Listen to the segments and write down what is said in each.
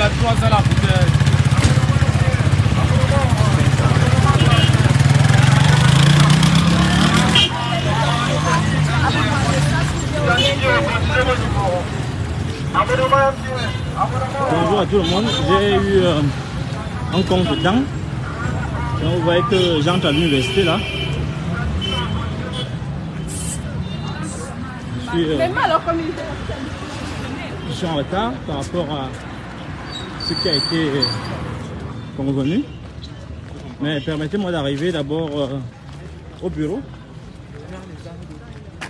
à 300 la bouteille. Bonjour à tout le monde, j'ai eu un compte dedans. Donc vous voyez que j'entre à l'université là. Je suis en retard par rapport à ce qui a été convenu. Mais permettez-moi d'arriver d'abord au bureau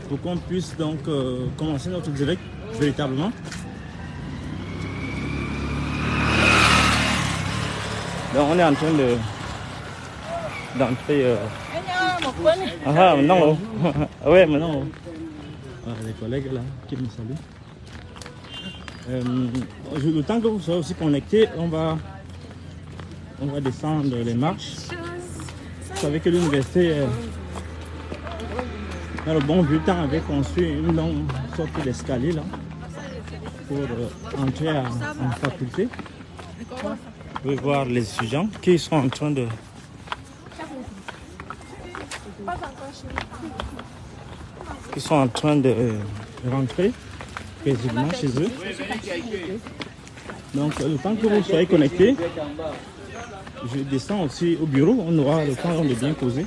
pour qu'on puisse donc commencer notre direct véritablement. Donc on est en train d'entrer. Ah non. Ouais, mais non. Les collègues là qui me saluent. Le temps que vous serez aussi connectés, on va descendre les marches. Vous savez que l'université, dans le bon vieux temps, avait construit une longue sorte d'escalier là pour entrer en faculté. Vous pouvez voir les étudiants qui sont en train de rentrer paisiblement chez eux. Donc le temps que vous soyez connectés, je descends aussi au bureau, on aura le temps de bien causer.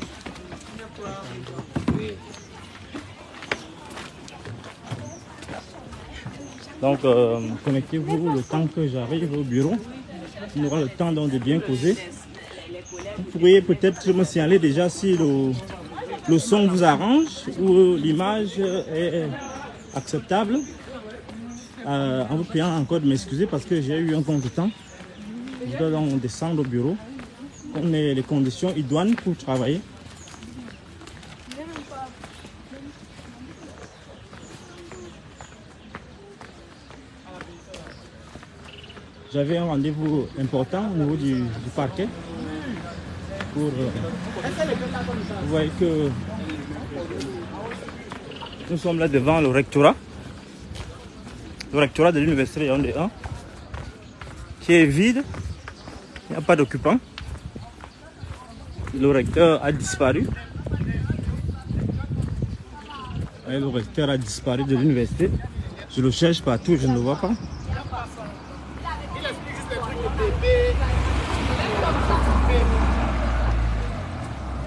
Donc connectez-vous le temps que j'arrive au bureau, on aura le temps donc de bien causer. Vous pourriez peut-être me signaler déjà si le son vous arrange ou l'image est acceptable. En vous priant encore de m'excuser parce que j'ai eu un contretemps. Je dois donc descendre au bureau. On ait les conditions idoines pour travailler. J'avais un rendez-vous important au niveau du parquet. Vous voyez que nous sommes là devant le rectorat de l'université Yaoundé 1 qui est vide, il n'y a pas d'occupant. Le recteur a disparu. Et le recteur a disparu de l'université. Je le cherche partout, je ne le vois pas.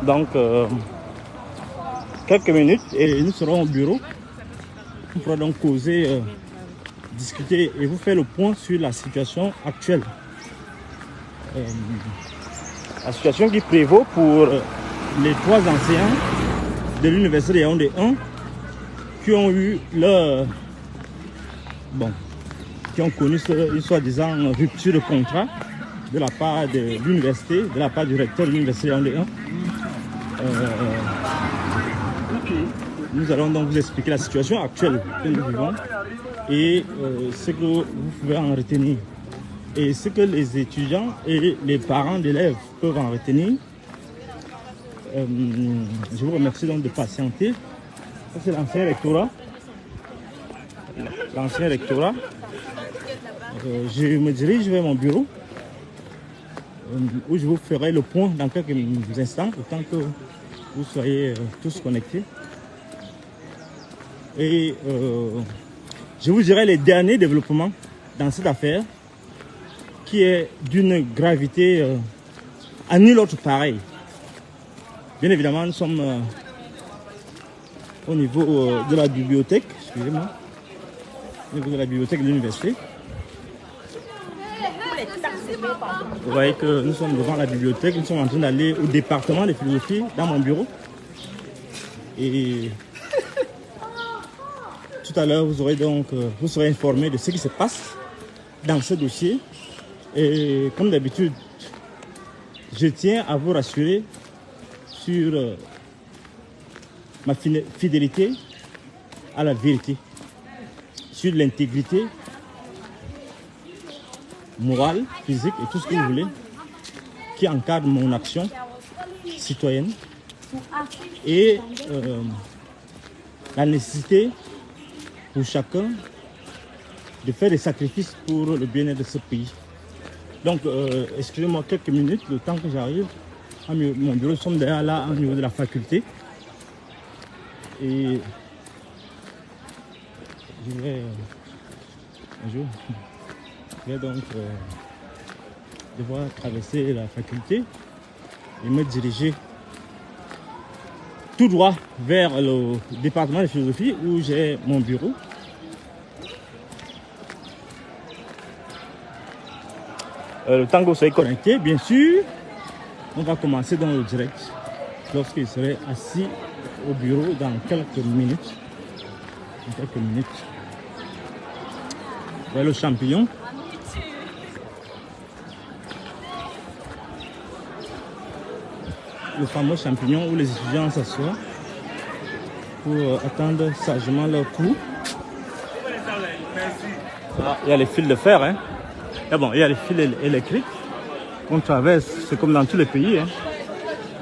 Donc, quelques minutes et nous serons au bureau. On pourra donc causer, discuter et vous faire le point sur la situation actuelle. La situation qui prévaut pour les 3 enseignants de l'université Yaoundé 1 qui ont eu leur... qui ont connu une soi-disant rupture de contrat de la part de l'université, de la part du recteur de l'université Yaoundé 1. Nous allons donc vous expliquer la situation actuelle que nous vivons et ce que vous pouvez en retenir et ce que les étudiants et les parents d'élèves peuvent en retenir. Je vous remercie donc de patienter. Ça c'est l'ancien rectorat. L'ancien rectorat. Je me dirige vers mon bureau où je vous ferai le point dans quelques instants, autant que vous soyez tous connectés. Et je vous dirai les derniers développements dans cette affaire qui est d'une gravité à nul autre pareil. Bien évidemment, nous sommes au niveau de la bibliothèque, excusez-moi, au niveau de la bibliothèque de l'université. Vous voyez que nous sommes devant la bibliothèque, nous sommes en train d'aller au département de philosophie dans mon bureau. Et tout à l'heure, vous serez informé de ce qui se passe dans ce dossier. Et comme d'habitude, je tiens à vous rassurer sur ma fidélité à la vérité, sur l'intégrité morale, physique et tout ce que vous voulez qui encadre mon action citoyenne et la nécessité pour chacun de faire des sacrifices pour le bien-être de ce pays. Donc, excusez-moi quelques minutes, le temps que j'arrive à mon bureau. Nous sommes derrière là, au niveau de la faculté. Et je vais, bonjour, je vais donc devoir traverser la faculté et me diriger tout droit vers le département de philosophie où j'ai mon bureau. Le temps que vous soyez connecté, bien sûr, on va commencer dans le direct lorsqu'il serait assis au bureau dans quelques minutes. Voilà le champignon. Le fameux champignon où les étudiants s'assoient pour attendre sagement leur cours. Ah, il y a les fils de fer, hein. Ah bon, il y a les fils électriques qu'on traverse, c'est comme dans tous les pays, hein.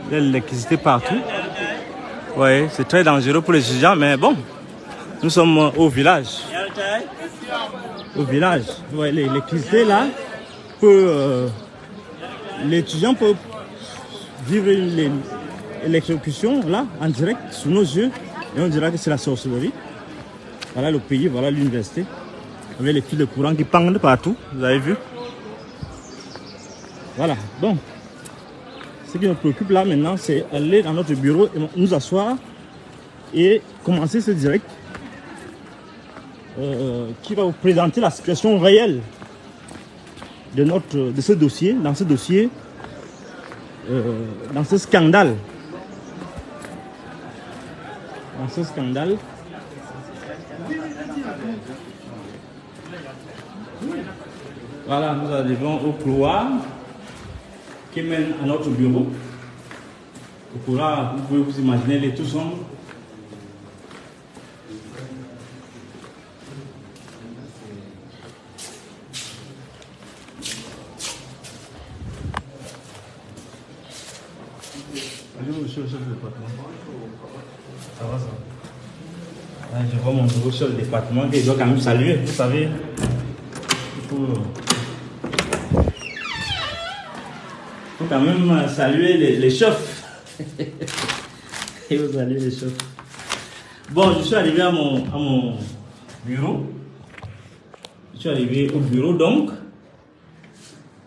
Il y a l'électricité partout. Oui, c'est très dangereux pour les étudiants, mais bon, nous sommes au village. Au village, ouais, l'électricité là, l'étudiant peut vivre l'électrocution là, en direct, sous nos yeux, et on dira que c'est la sorcellerie. Voilà le pays, voilà l'université, avec les fils de courant qui pendent partout, vous avez vu. Voilà, donc, ce qui nous préoccupe là maintenant, c'est aller dans notre bureau et nous asseoir et commencer ce direct qui va vous présenter la situation réelle de ce dossier, dans ce scandale. Voilà, nous arrivons au couloir qui mène à notre bureau. Le couloir, vous pouvez vous imaginer, il est tout sombre. Bonjour, monsieur le chef de département. Ça va, ça va. Je vois mon nouveau chef de département qui doit quand même saluer, vous savez. Il faut quand même saluer les chefs. Il faut saluer les chefs. Bon, je suis arrivé à mon bureau. Je suis arrivé au bureau donc.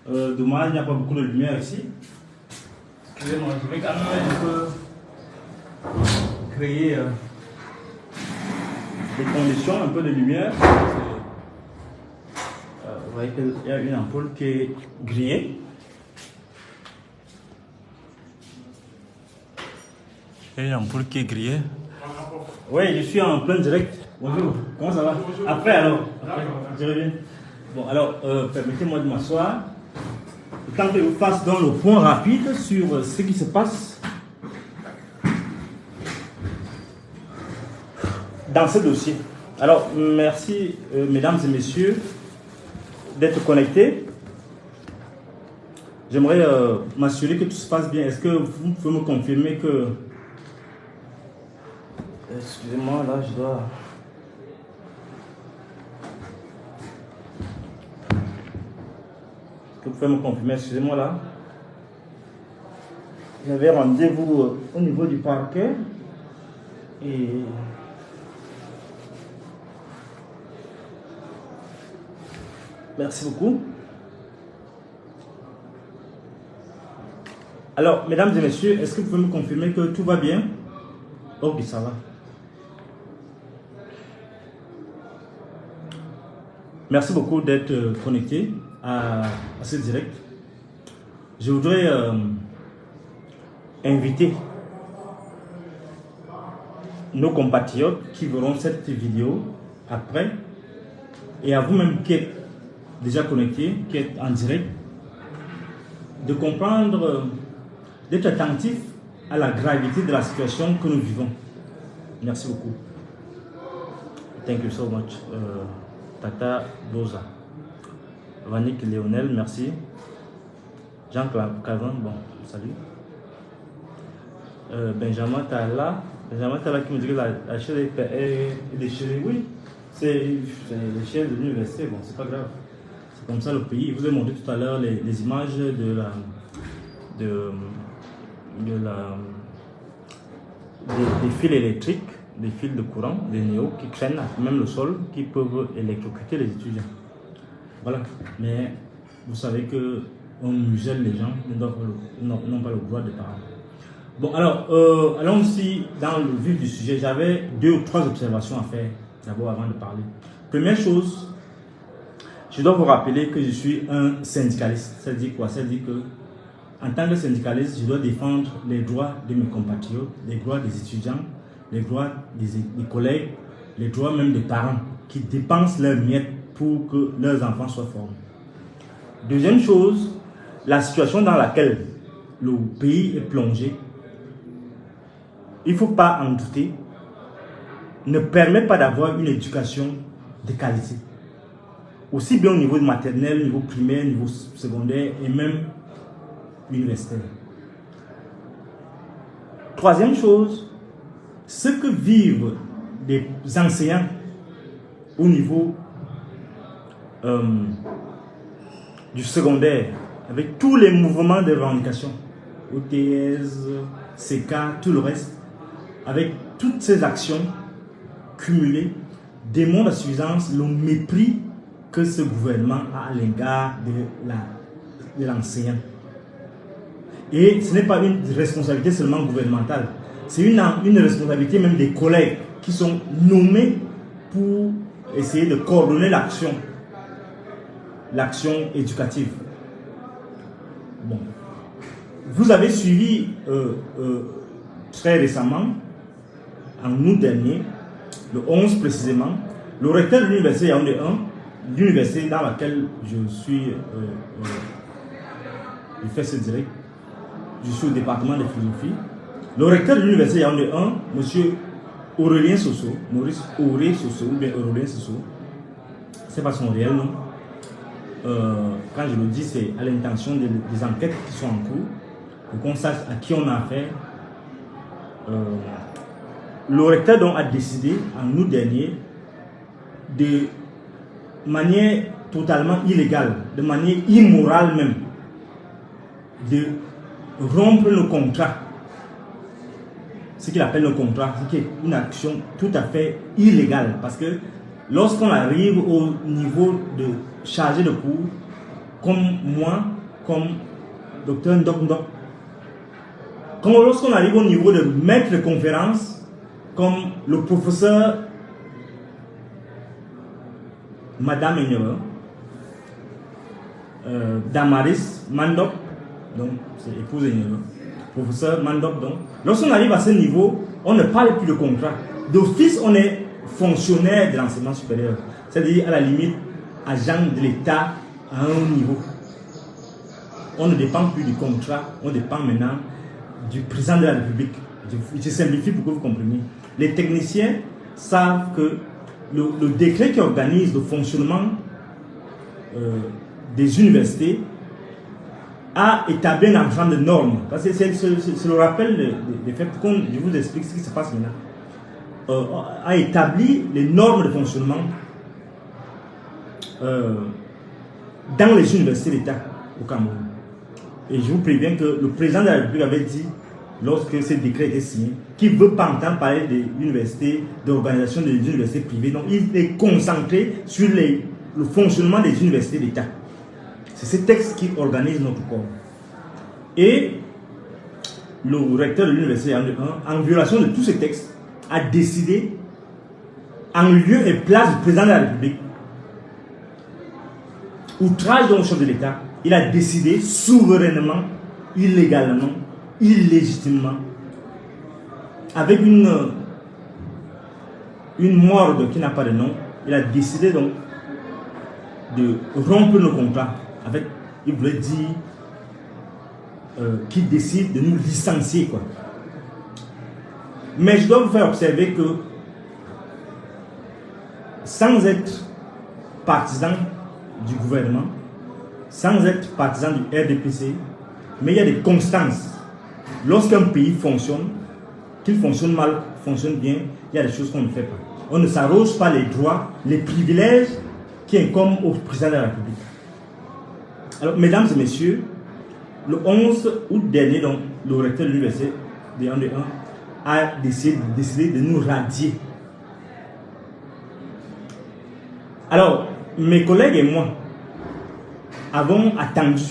Dommage, il n'y a pas beaucoup de lumière ici. Excusez-moi, je vais quand même un peu créer des conditions, un peu de lumière. Vous voyez qu'il y a une ampoule qui est grillée. Il y a une ampoule qui est grillée. Oui, je suis en plein direct. Bonjour, comment ça va? Bonjour. Après alors? Après, je reviens. Bon, alors, permettez-moi de m'asseoir. Tant que je vous fasse dans le point rapide sur ce qui se passe dans ce dossier. Alors, merci, mesdames et messieurs, d'être connectés. J'aimerais m'assurer que tout se passe bien. Est-ce que vous pouvez me confirmer que... Excusez-moi, là, je dois... Vous pouvez me confirmer, excusez-moi là. J'avais rendez-vous au niveau du parquet et merci beaucoup. Alors, mesdames et messieurs, est-ce que vous pouvez me confirmer que tout va bien? Ok, ça va. Merci beaucoup d'être connecté à ce direct. Je voudrais inviter nos compatriotes qui verront cette vidéo après et à vous-même qui êtes déjà connecté, qui êtes en direct, de comprendre, d'être attentif à la gravité de la situation que nous vivons. Merci beaucoup. Thank you so much. Tata Doza. Vanik Léonel, merci. Jean-Claude Cavan, bon, salut. Benjamin Tala qui me dit que la chaîne est déchirée. Oui, c'est l'échelle de l'université, bon, c'est pas grave. C'est comme ça le pays. Je vous ai montré tout à l'heure les images des fils électriques, des fils de courant, des néos qui traînent même le sol, qui peuvent électrocuter les étudiants. Voilà. Mais vous savez que on muselle les gens, n'ont pas le droit de parler. Bon, alors, allons aussi dans le vif du sujet. J'avais 2 ou 3 observations à faire d'abord avant de parler. Première chose, je dois vous rappeler que je suis un syndicaliste. Ça dit quoi? Ça dit que en tant que syndicaliste, je dois défendre les droits de mes compatriotes, les droits des étudiants, les droits des collègues, les droits même des parents qui dépensent leurs miettes pour que leurs enfants soient formés. Deuxième chose, la situation dans laquelle le pays est plongé, il ne faut pas en douter, ne permet pas d'avoir une éducation de qualité. Aussi bien au niveau maternel, au niveau primaire, au niveau secondaire et même universitaire. Troisième chose, ce que vivent les enseignants au niveau du secondaire, avec tous les mouvements de revendication, OTS, CK, tout le reste, avec toutes ces actions cumulées, démontrent à suffisance le mépris que ce gouvernement a à l'égard de l'enseignant. Et ce n'est pas une responsabilité seulement gouvernementale, c'est une responsabilité même des collègues qui sont nommés pour essayer de coordonner l'action éducative. Bon. Vous avez suivi très récemment, en août dernier, le 11 précisément, le recteur de l'université Yaoundé 1, l'université dans laquelle je suis, je fais ce direct, je suis au département de philosophie. Le recteur de l'université Yaoundé 1, M. Aurélien Soso, Maurice Auré Soso, ou bien Aurélien Soso, ce n'est pas son réel nom. Quand je le dis, c'est à l'intention des enquêtes qui sont en cours, pour qu'on sache à qui on a affaire. Le recteur donc a décidé en août dernier de manière totalement illégale, de manière immorale même, de rompre le contrat. Ce qu'il appelle le contrat, c'est une action tout à fait illégale. Parce que lorsqu'on arrive au niveau de chargé de cours, comme moi, comme docteur Ndok, lorsqu'on arrive au niveau de maître de conférence, comme le professeur Madame Enyoro, Damaris Mandop, donc c'est épouse Enyoro, professeur Mandop, donc lorsqu'on arrive à ce niveau, on ne parle plus de contrat. D'office, on est fonctionnaire de l'enseignement supérieur, c'est-à-dire à la limite agent de l'État à un haut niveau. On ne dépend plus du contrat, on dépend maintenant du président de la République. Je simplifie pour que vous compreniez. Les techniciens savent que le décret qui organise le fonctionnement des universités a établi un ensemble de normes. Parce que c'est le rappel des faits. Je vous explique ce qui se passe maintenant. A établi les normes de fonctionnement dans les universités d'État au Cameroun. Et je vous préviens que le président de la République avait dit, lorsque ce décret était signé, qu'il ne veut pas entendre parler des universités, d'organisation des universités privées. Donc, il est concentré sur le fonctionnement des universités d'État. C'est ce texte qui organise notre corps. Et le recteur de l'université Yaoundé 1, en violation de tous ces textes, a décidé, en lieu et place du président de la République, outrage dans le chef de l'État, il a décidé souverainement, illégalement, illégitimement, avec une morgue qui n'a pas de nom, il a décidé donc de rompre nos contrats. Avec, il voulait dire qu'il décide de nous licencier, quoi. Mais je dois vous faire observer que sans être partisan du gouvernement, sans être partisan du RDPC, mais il y a des constances. Lorsqu'un pays fonctionne, qu'il fonctionne mal, fonctionne bien, il y a des choses qu'on ne fait pas. On ne s'arrose pas les droits, les privilèges qui incombent au président de la République. Alors, mesdames et messieurs, le 11 août dernier, donc, le recteur de l'université de 1 a décidé de nous radier. Alors, mes collègues et moi avons attendu.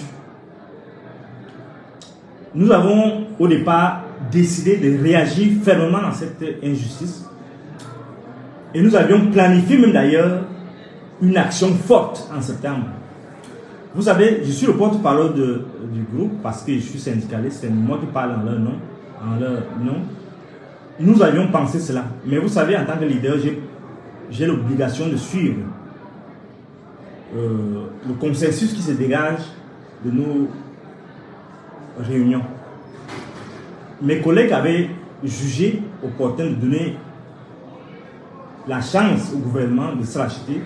Nous avons au départ décidé de réagir fermement à cette injustice. Et nous avions planifié même d'ailleurs une action forte en septembre. Vous savez, je suis le porte-parole du groupe parce que je suis syndicaliste, c'est moi qui parle en leur nom. Nous avions pensé cela. Mais vous savez, en tant que leader, j'ai l'obligation de suivre le consensus qui se dégage de nos réunions. Mes collègues avaient jugé opportun de donner la chance au gouvernement de se racheter,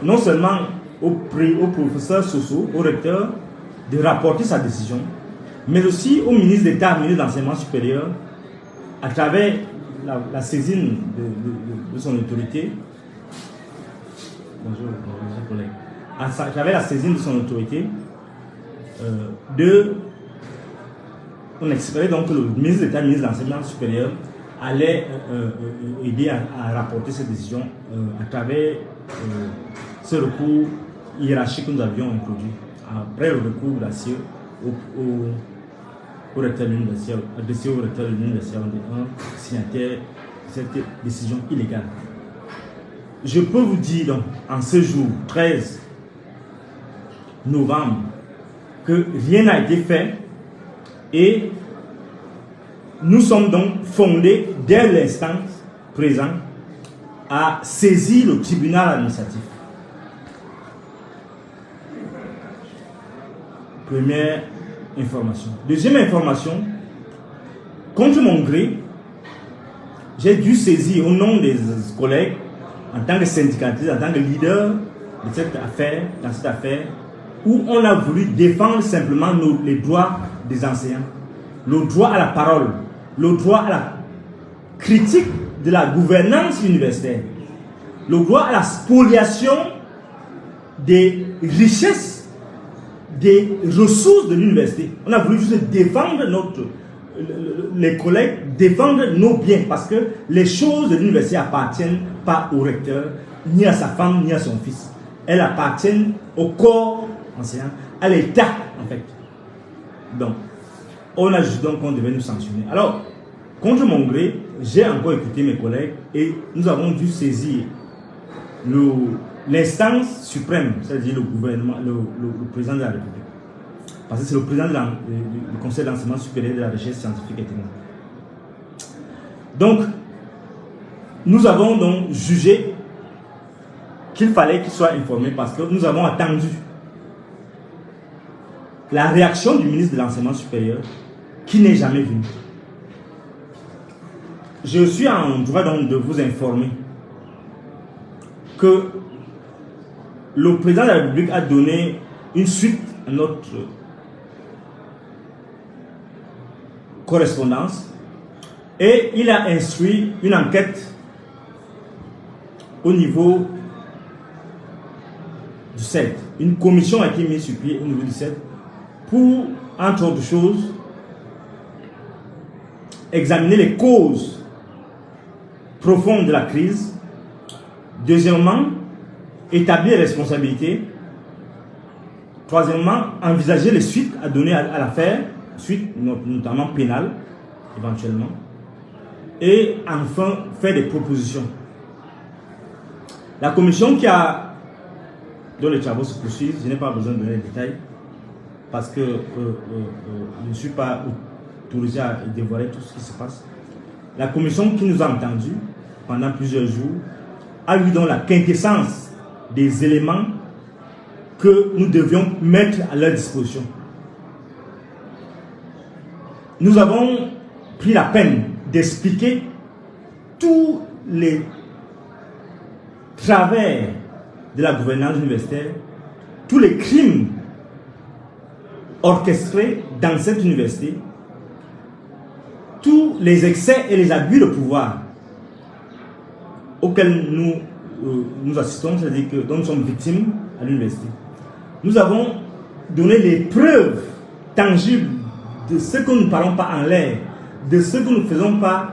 non seulement au professeur Soso, au recteur, de rapporter sa décision, mais aussi au ministre d'État, ministre de l'Enseignement supérieur, à travers la saisine de son autorité. Bonjour, collègue. À travers la saisine de son autorité, on espérait donc que le ministre d'État, ministre de l'Enseignement supérieur, allait aider à rapporter cette décision à travers ce recours hiérarchique que nous avions introduit. Après le recours de la CIE au recteur de l'université, adressé au recteur de l'université, un signataire de cette décision illégale. Je peux vous dire donc, en ce jour, 13 novembre, que rien n'a été fait et nous sommes donc fondés dès l'instant présent à saisir le tribunal administratif. Première information. Deuxième information, contre mon gré, j'ai dû saisir au nom des collègues, en tant que syndicaliste, en tant que leader de cette affaire, dans cette affaire, où on a voulu défendre simplement les droits des enseignants, le droit à la parole, le droit à la critique de la gouvernance universitaire, le droit à la spoliation des richesses, des ressources de l'université. On a voulu juste défendre les collègues, défendre nos biens, parce que les choses de l'université appartiennent pas au recteur, ni à sa femme, ni à son fils. Elles appartiennent au corps enseignant, à l'État en fait. Donc, on a jugé qu'on devait nous sanctionner. Alors, contre mon gré, j'ai encore écouté mes collègues et nous avons dû saisir l'instance suprême, c'est-à-dire le gouvernement, le président de la République. Parce que c'est le président du Conseil d'enseignement supérieur de la recherche scientifique et technique. Donc, nous avons donc jugé qu'il fallait qu'il soit informé parce que nous avons attendu la réaction du ministre de l'Enseignement supérieur qui n'est jamais venu. Je suis en droit donc de vous informer que le président de la République a donné une suite à notre correspondance et il a instruit une enquête au niveau du CED. Une commission a été mise sur pied au niveau du CED pour, entre autres choses, examiner les causes profondes de la crise. Deuxièmement, établir les responsabilités. Troisièmement, envisager les suites à donner à l'affaire, suites notamment pénales, éventuellement. Et enfin, faire des propositions. La commission dont les travaux se poursuivent, je n'ai pas besoin de donner les détails, parce que je ne suis pas autorisé à dévoiler tout ce qui se passe. La commission qui nous a entendus pendant plusieurs jours a eu donc la quintessence des éléments que nous devions mettre à leur disposition. Nous avons pris la peine d'expliquer tous les travers de la gouvernance universitaire, tous les crimes orchestrés dans cette université, tous les excès et les abus de pouvoir auxquels nous assistons, c'est-à-dire que dont nous sommes victimes à l'université. Nous avons donné les preuves tangibles de ce que nous ne parlons pas en l'air, de ce que nous ne faisons pas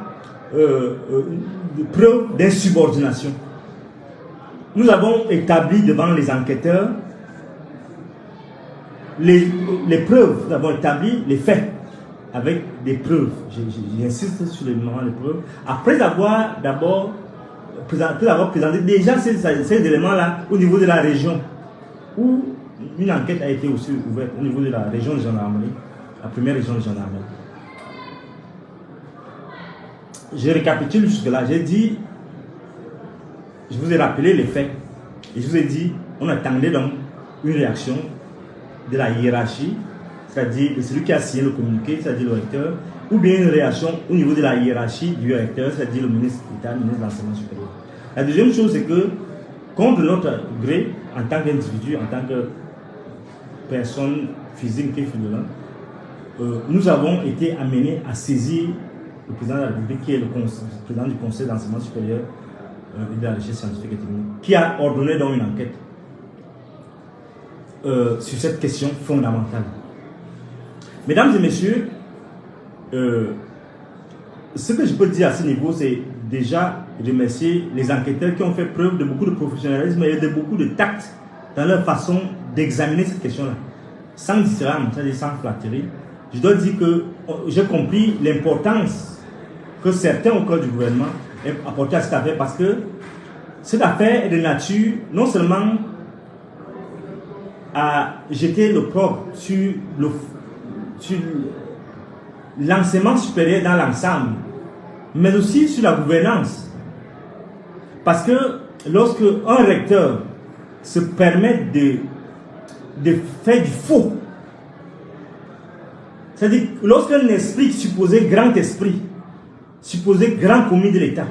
de preuves d'insubordination. Nous avons établi devant les enquêteurs les preuves, nous avons établi les faits avec des preuves. J'insiste sur les moments de preuves. Après avoir d'abord présenté déjà ces éléments-là au niveau de la région, où une enquête a été aussi ouverte au niveau de la région de gendarmerie, la première région de gendarmerie. Je récapitule jusque-là. J'ai dit, je vous ai rappelé les faits, et je vous ai dit, on attendait donc une réaction de la hiérarchie, c'est-à-dire de celui qui a signé le communiqué, c'est-à-dire le recteur, ou bien une réaction au niveau de la hiérarchie du recteur, c'est-à-dire le ministre d'État, le ministre de l'Enseignement supérieur. La deuxième chose, c'est que, contre notre gré, en tant qu'individu, en tant que personne physique et figurante, nous avons été amenés à saisir le président de la République, qui est le président du Conseil d'enseignement supérieur et de la recherche scientifique et technique, qui a ordonné donc une enquête sur cette question fondamentale. Mesdames et messieurs, ce que je peux dire à ce niveau, c'est déjà remercier les enquêteurs qui ont fait preuve de beaucoup de professionnalisme et de beaucoup de tact dans leur façon d'examiner cette question-là. Sans discernement, c'est-à-dire sans flatterie, je dois dire que j'ai compris l'importance que certains au cœur du gouvernement ont apporté à cette affaire, parce que cette affaire est de nature non seulement à jeter l'opprobre sur l'enseignement supérieur dans l'ensemble, mais aussi sur la gouvernance. Parce que lorsque un recteur se permet de faire du faux, c'est-à-dire lorsqu'un esprit supposé grand esprit, supposé grand commis de l'État,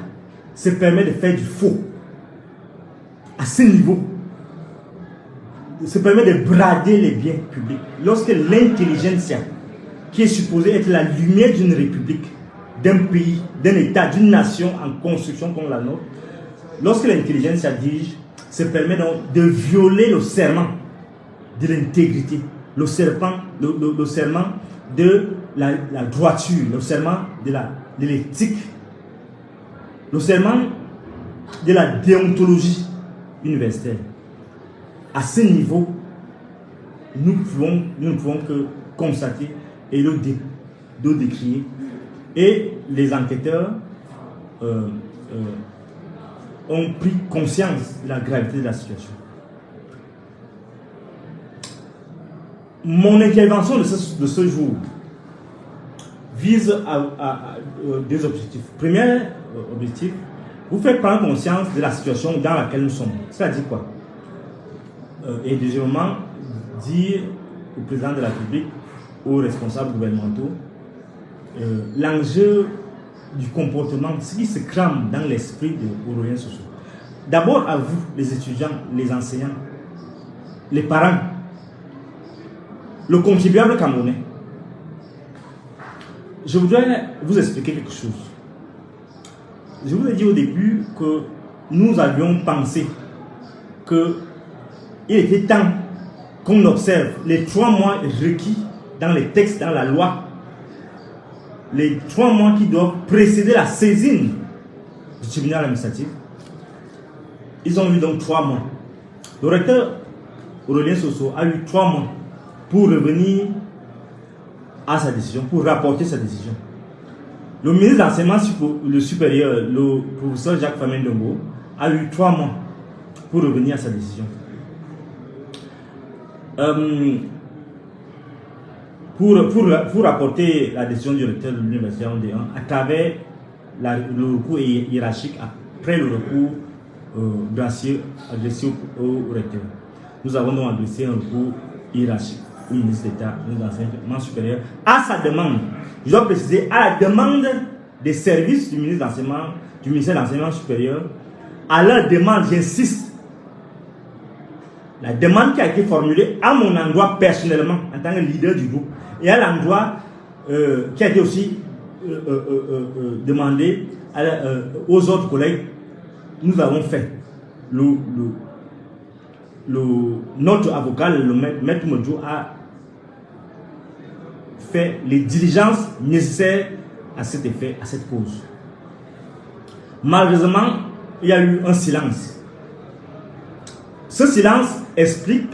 se permet de faire du faux à ce niveau, se permet de brader les biens publics, lorsque l'intelligentsia, qui est supposée être la lumière d'une république, d'un pays, d'un État, d'une nation en construction comme la nôtre, lorsque l'intelligentsia dirige, se permet donc de violer le serment de l'intégrité, le serment de la droiture, le serment de l'éthique, le serment de la déontologie universitaire. À ce niveau, nous ne pouvons que constater et le décrier. Et les enquêteurs ont pris conscience de la gravité de la situation. Mon intervention de ce jour vise à deux objectifs. Premier objectif, vous faire prendre conscience de la situation dans laquelle nous sommes. C'est-à-dire quoi? Et deuxièmement, dire au président de la République, aux responsables gouvernementaux, l'enjeu du comportement, ce qui se crame dans l'esprit de Aurélien Soso. D'abord à vous, les étudiants, les enseignants, les parents, le contribuable camerounais. Je voudrais vous expliquer quelque chose. Je vous ai dit au début que nous avions pensé qu'il était temps qu'on observe les 3 mois requis dans les textes, dans la loi, les 3 mois qui doivent précéder la saisine du tribunal administratif. Ils ont eu donc 3 mois. Le recteur Aurélien Soso a eu 3 mois pour revenir à sa décision, pour rapporter sa décision. Le ministre de l'Enseignement supérieur, le professeur Jacques Famendongo, a eu 3 mois pour revenir à sa décision. Pour rapporter la décision du recteur de l'université à travers le recours hiérarchique après le recours gracieux adressé au recteur. Nous avons donc adressé un recours hiérarchique au ministre d'État, ministre de l'Enseignement supérieur, à sa demande. Je dois préciser, à la demande des services du ministère de l'Enseignement supérieur, à leur demande, j'insiste, la demande qui a été formulée à mon endroit personnellement, en tant que leader du groupe, et à l'endroit qui a été aussi demandé aux autres collègues, nous avons fait notre avocat, le maître Modjo, a fait les diligences nécessaires à cet effet, à cette cause. Malheureusement, il y a eu un silence. Ce silence explique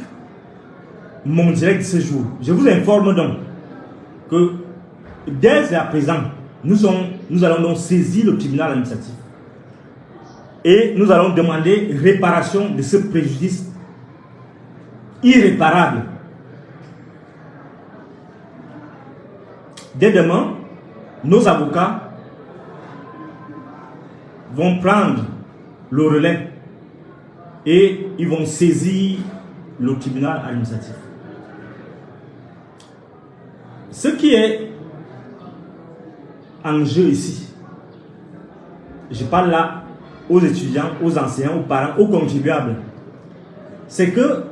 mon direct de ce jour. Je vous informe donc que dès à présent, nous allons donc saisir le tribunal administratif et nous allons demander réparation de ce préjudice irréparable. Dès demain, nos avocats vont prendre le relais et ils vont saisir le tribunal administratif. Ce qui est en jeu ici, je parle là aux étudiants, aux enseignants, aux parents, aux contribuables, c'est que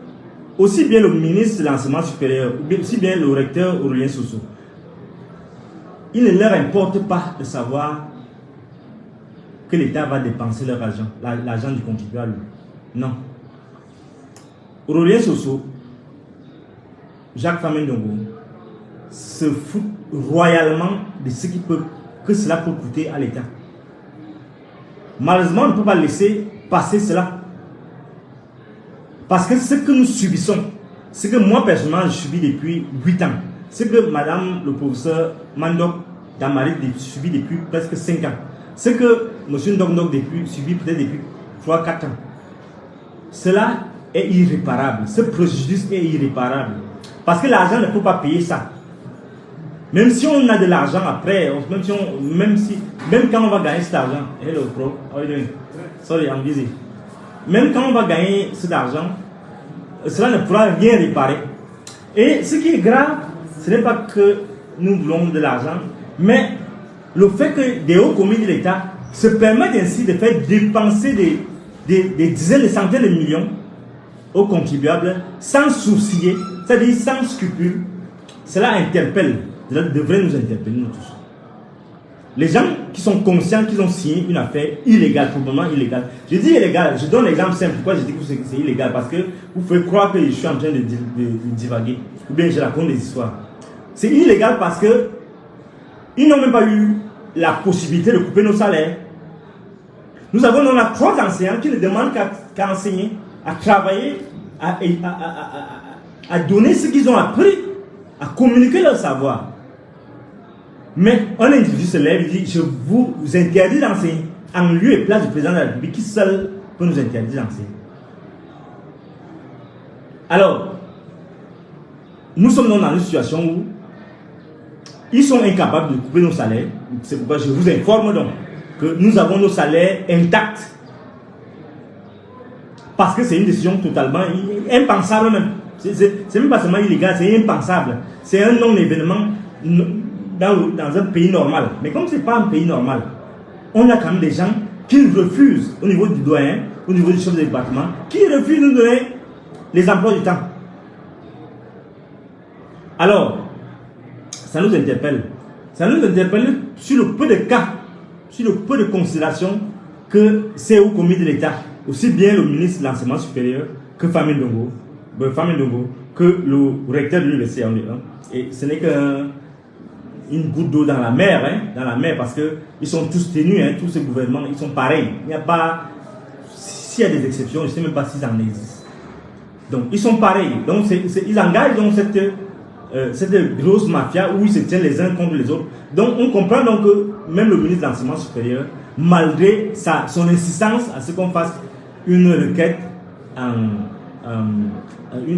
aussi bien le ministre de l'enseignement supérieur, aussi bien le recteur Aurélien Soso, il ne leur importe pas de savoir que l'État va dépenser leur argent, l'argent du contribuable. Non. Aurélien Soso, Jacques Famin Ndongo, se fout royalement de ce que cela peut coûter à l'État. Malheureusement, on ne peut pas laisser passer cela. Parce que ce que nous subissons, ce que moi personnellement je subis depuis 8 ans, ce que madame le professeur Mandok Damari subit depuis presque 5 ans, ce que monsieur Ndok subit peut-être depuis 3-4 ans, cela est irréparable. Ce préjudice est irréparable. Parce que l'argent ne peut pas payer ça. Même si on a de l'argent après, même quand on va gagner cet argent, hello bro, how are you doing? Sorry, I'm busy. Même quand on va gagner cet argent, cela ne pourra rien réparer. Et ce qui est grave, ce n'est pas que nous voulons de l'argent, mais le fait que des hauts commis de l'État se permettent ainsi de faire dépenser des dizaines, des centaines de millions aux contribuables sans sourciller, c'est-à-dire sans scrupule, cela interpelle. Cela devrait nous interpeller, nous tous. Les gens qui sont conscients qu'ils ont signé une affaire illégale, probablement illégale. Je dis illégale, je donne l'exemple simple. Pourquoi je dis que c'est illégal? Parce que vous pouvez croire que je suis en train de divaguer. Ou bien je raconte des histoires. C'est illégal parce que ils n'ont même pas eu la possibilité de couper nos salaires. Nous avons 3 enseignants qui ne demandent qu'à enseigner, à travailler, à donner ce qu'ils ont appris, à communiquer leur savoir. Mais un individu se lève et dit: je vous interdis d'enseigner, en lieu et place du président de la République qui seul peut nous interdire d'enseigner. Alors, nous sommes dans une situation où ils sont incapables de couper nos salaires. C'est pourquoi je vous informe donc que nous avons nos salaires intacts. Parce que c'est une décision totalement impensable même. C'est même pas seulement illégal, c'est impensable. C'est un non-événement dans un pays normal. Mais comme ce n'est pas un pays normal, on a quand même des gens qui refusent, au niveau du doyen, au niveau du chef de département, qui refusent de nous donner les emplois du temps. Alors, ça nous interpelle. Ça nous interpelle sur le peu de cas, sur le peu de considérations que c'est au commis de l'État, aussi bien le ministre de l'Enseignement supérieur que Famin Ndongo, que le recteur de l'université. Et ce n'est qu'une goutte d'eau dans la mer, parce qu'ils sont tous tenus, tous ces gouvernements, ils sont pareils. Il n'y a pas, s'il y a des exceptions, je ne sais même pas s'ils en existent. Donc, ils sont pareils. Donc, ils engagent donc cette grosse mafia où ils se tiennent les uns contre les autres. Donc, on comprend donc que même le ministre de l'Enseignement supérieur, malgré son insistance à ce qu'on fasse une requête, un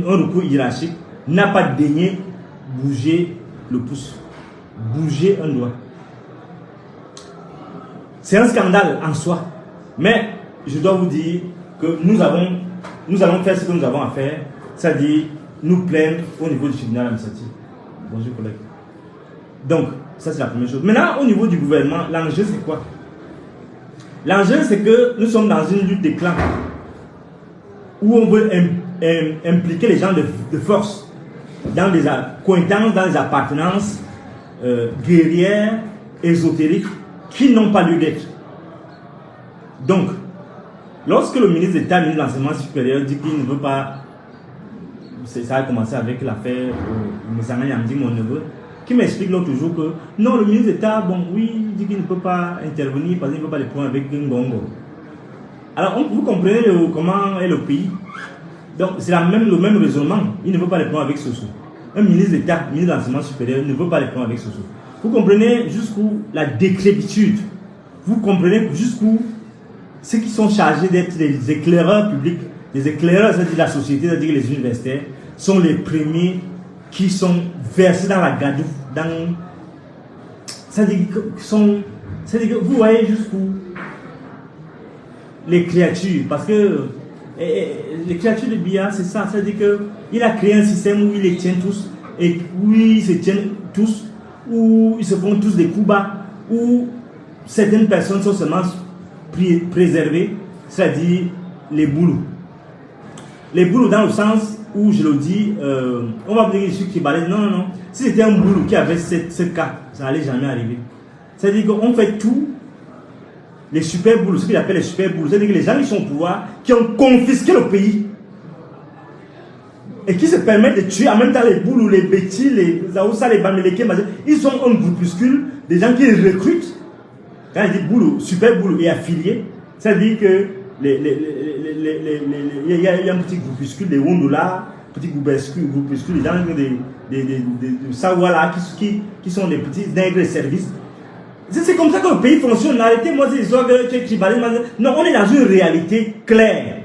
recours hiérarchique, n'a pas daigné bouger le pouce, bouger un doigt. C'est un scandale en soi. Mais je dois vous dire que nous allons faire ce que nous avons à faire, c'est-à-dire nous plaindre au niveau du tribunal administratif. Bonjour collègue. Donc, ça c'est la première chose. Maintenant, au niveau du gouvernement, l'enjeu c'est quoi? L'enjeu c'est que nous sommes dans une lutte des clans où on veut impliquer les gens de force dans des accointances, dans des appartenances guerrières, ésotériques, qui n'ont pas lieu d'être. Donc, lorsque le ministre d'État, ministre de l'Enseignement supérieur, dit qu'il ne veut pas ça a commencé avec l'affaire Messanga Yamdi, mon neveu, qui m'explique l'autre jour que non, le ministre d'État, bon, oui, il dit qu'il ne peut pas intervenir parce qu'il ne peut pas les prendre avec Ngongo. Alors, vous comprenez comment est le pays. Donc, c'est le même raisonnement. Il ne veut pas les prendre avec Soso. Un ministre d'État, ministre de l'enseignement supérieur, ne veut pas les prendre avec Soso. Vous comprenez jusqu'où la décrépitude. Vous comprenez jusqu'où ceux qui sont chargés d'être des éclaireurs publics, les éclaireurs, c'est-à-dire la société, c'est-à-dire les universitaires, sont les premiers qui sont versés dans la gadoue, c'est-à-dire que vous voyez jusqu'où les créatures, parce que les créatures de Biya, c'est ça, c'est-à-dire qu'il a créé un système où il les tient tous, et où ils se tiennent tous, où ils se font tous des coups bas, où certaines personnes sont seulement préservées, c'est-à-dire les boulous. Les boulous dans le sens où, je le dis, on va dire que je suis Kibalais. Non, non, non. Si c'était un boulot qui avait ce cas, ça n'allait jamais arriver. C'est-à-dire qu'on fait tout, les super boulots, ce qu'il appelle les super boulots, c'est-à-dire que les gens qui sont au pouvoir, qui ont confisqué le pays, et qui se permettent de tuer en même temps les boulous, les bêtis, les Zaoussa, les Bamileke, ils sont un groupuscule, des gens qui les recrutent. Quand il dit boulot, super boulot et affilié, c'est-à-dire que il y a un petit groupuscule des Wondola, petit groupuscule, des gens de Sawala qui sont des petits nègres de service. C'est comme ça que le pays fonctionne. Arrêtez-moi ces histoires de Chibalé. Non, on est dans une réalité claire.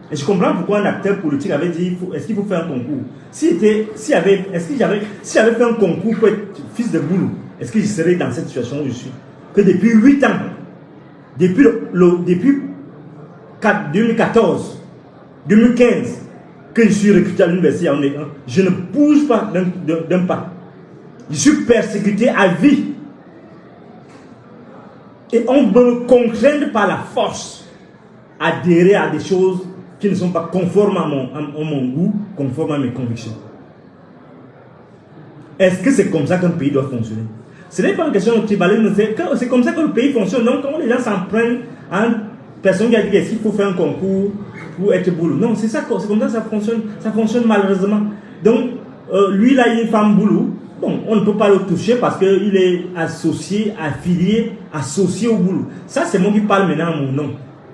Et je comprends pourquoi un acteur politique avait dit est-ce qu'il faut faire un concours. Si j'avais fait un concours pour être fils de boulot, est-ce que je serais dans cette situation où je suis? Que depuis 8 ans, depuis 2014, 2015, que je suis recruté à l'université en E1, je ne bouge pas d'un pas. Je suis persécuté à vie. Et on me contraint par la force à adhérer à des choses qui ne sont pas conformes à mon goût, conformes à mes convictions. Est-ce que c'est comme ça qu'un pays doit fonctionner? Ce n'est pas une question de tribalisme, c'est comme ça que le pays fonctionne. Donc, quand les gens s'en prennent à une personne qui a dit est-ce qu'il faut faire un concours pour être boulot. Non, c'est comme ça que ça fonctionne. Ça fonctionne malheureusement. Donc, lui, là, il est une femme boulot. Bon, on ne peut pas le toucher parce qu'il est associé, affilié, associé au boulot. Ça, c'est moi qui parle maintenant à mon nom.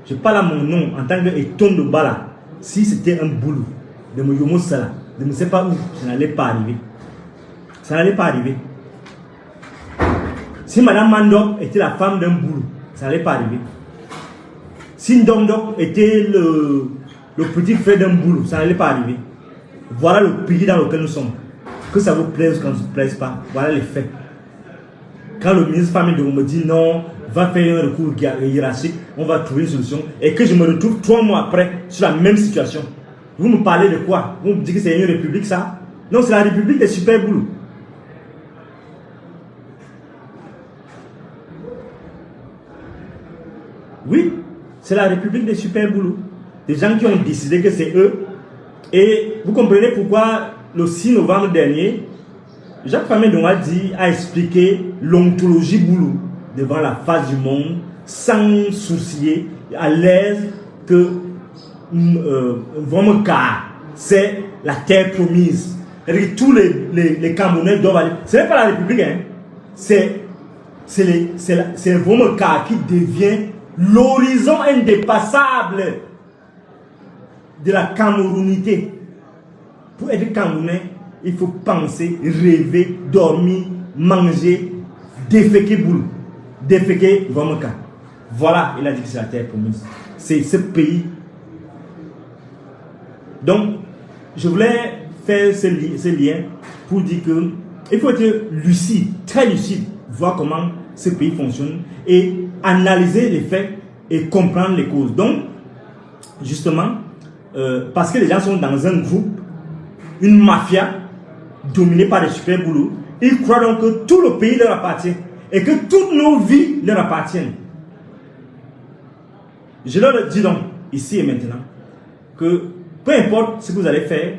Je parle à mon nom en tant qu'éton de Bala. Si c'était un boulot, de Moyomo Sala, je ne sais pas où, ça n'allait pas arriver. Ça n'allait pas arriver. Si Madame Mandok était la femme d'un boulot, ça n'allait pas arriver. Si Ndomdok était le petit frère d'un boulot, ça n'allait pas arriver. Voilà le pays dans lequel nous sommes. Que ça vous plaise ou quand ça ne vous plaise pas, voilà les faits. Quand le ministre Famille de me dit non, va faire un recours hiérarchique, on va trouver une solution, et que je me retrouve 3 mois après sur la même situation. Vous me parlez de quoi? Vous me dites que c'est une république ça? Non, c'est la république des super boulots. Oui, c'est la république des super boulots. Des gens qui ont décidé que c'est eux. Et vous comprenez pourquoi le 6 novembre dernier, Jacques Famé a expliqué l'ontologie boulot devant la face du monde, sans soucier, à l'aise que Vomeka, c'est la terre promise. C'est-à-dire que tous les Camerounais doivent aller. Ce n'est pas la République, hein. C'est Vomeka qui devient l'horizon indépassable de la Camerounité. Pour être Camerounais, il faut penser, rêver, dormir, manger, déféquer boulot, déféquer Vomeka. Voilà, il a dit que c'est la terre promise. C'est ce pays. Donc, je voulais faire ce lien pour dire que il faut être lucide, très lucide, voir comment ce pays fonctionne et analyser les faits et comprendre les causes. Donc, justement, parce que les gens sont dans un groupe, une mafia dominée par les super boulots, ils croient donc que tout le pays leur appartient et que toutes nos vies leur appartiennent. Je leur dis donc, ici et maintenant, que peu importe ce que vous allez faire,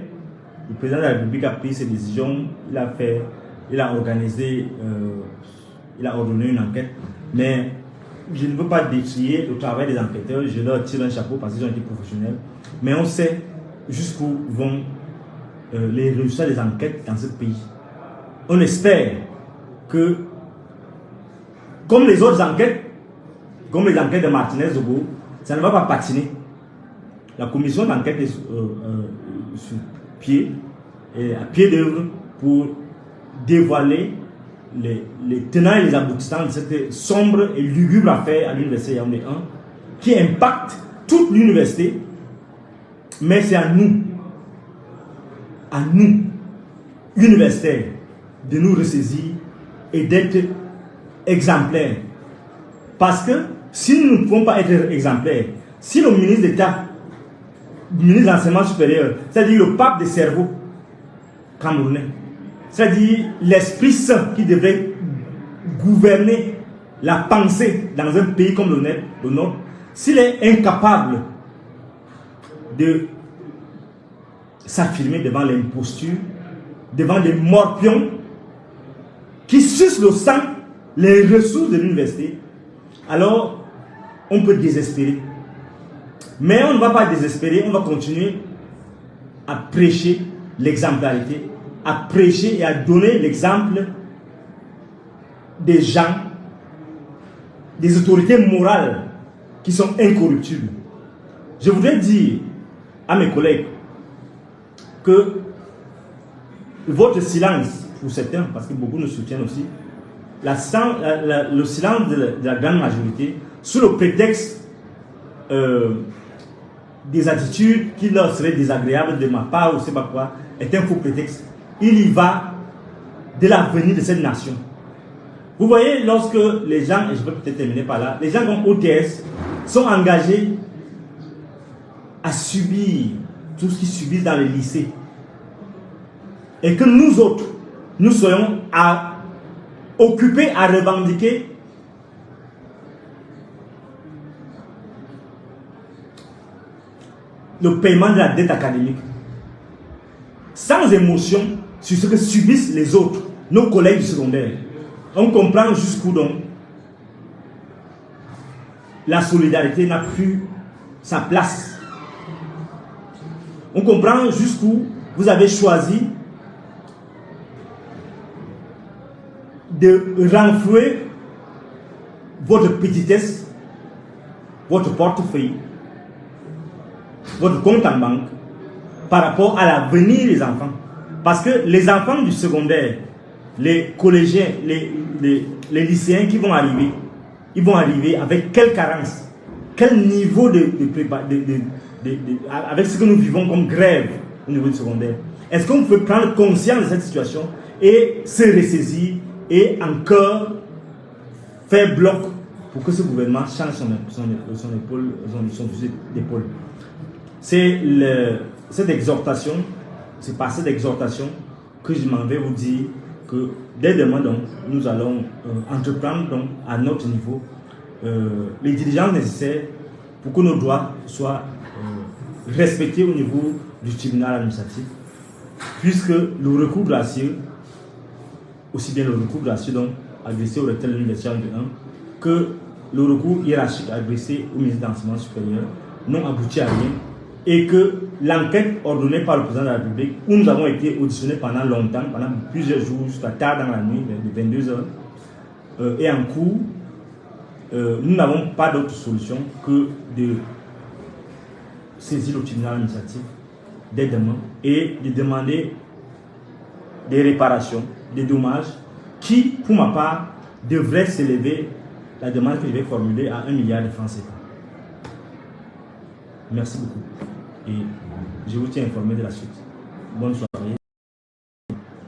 le président de la République a pris ses décisions, il a organisé, il a ordonné une enquête, mais je ne veux pas décrier le travail des enquêteurs, je leur tire un chapeau parce qu'ils ont été professionnels, mais on sait jusqu'où vont les résultats des enquêtes dans ce pays. On espère que, comme les autres enquêtes, comme les enquêtes de Martinez-Zogo, ça ne va pas patiner. La commission d'enquête est sur pied, et à pied d'œuvre pour dévoiler les tenants et les aboutissants de cette sombre et lugubre affaire à l'université Yaoundé 1 qui impacte toute l'université, mais c'est à nous, universitaires, de nous ressaisir et d'être exemplaires. Parce que si nous ne pouvons pas être exemplaires, si le ministre d'État, le ministre de l'enseignement supérieur, c'est-à-dire le pape des cerveaux camerounais, c'est-à-dire l'Esprit Saint qui devrait gouverner la pensée dans un pays comme le nôtre, s'il est incapable de s'affirmer devant l'imposture, devant des morpions qui sucent le sang, les ressources de l'université, alors on peut désespérer. Mais on ne va pas désespérer, on va continuer à prêcher l'exemplarité, à prêcher et à donner l'exemple des gens, des autorités morales qui sont incorruptibles. Je voudrais dire à mes collègues que votre silence, pour certains, parce que beaucoup nous soutiennent aussi, le silence de la grande majorité, sous le prétexte des attitudes qui leur seraient désagréables de ma part ou je ne sais pas quoi, est un faux prétexte. Il y va de l'avenir de cette nation. Vous voyez, lorsque les gens, et je vais peut-être terminer par là, les gens comme OTS sont engagés à subir tout ce qu'ils subissent dans les lycées, et que nous autres, nous soyons occupés à revendiquer le paiement de la dette académique, sans émotion sur ce que subissent les autres, nos collègues du secondaire. On comprend jusqu'où donc la solidarité n'a plus sa place. On comprend jusqu'où vous avez choisi de renflouer votre petitesse, votre portefeuille, votre compte en banque par rapport à l'avenir des enfants. Parce que les enfants du secondaire, les collégiens, les lycéens qui vont arriver, ils vont arriver avec quelle carence, quel niveau avec ce que nous vivons comme grève au niveau du secondaire. Est-ce qu'on peut prendre conscience de cette situation et se ressaisir et encore faire bloc pour que ce gouvernement change son fusil d'épaule? C'est cette exhortation, c'est par cette exhortation que je m'en vais vous dire que dès demain, donc, nous allons entreprendre donc, à notre niveau les diligences nécessaires pour que nos droits soient respectés au niveau du tribunal administratif, puisque le recours gracieux, aussi bien le recours gracieux donc adressé au recteur de l'université de 1 que le recours hiérarchique adressé au ministre de l'enseignement supérieur n'ont abouti à rien, et que l'enquête ordonnée par le président de la République, où nous avons été auditionnés pendant longtemps, pendant plusieurs jours, jusqu'à tard dans la nuit, de 22 h, est en cours, nous n'avons pas d'autre solution que de saisir le tribunal administratif dès demain et de demander des réparations, des dommages qui, pour ma part, devraient s'élever, la demande que je vais formuler, à 1 milliard de francs CFA. Merci beaucoup. Et je vous tiens informé de la suite. Bonne soirée.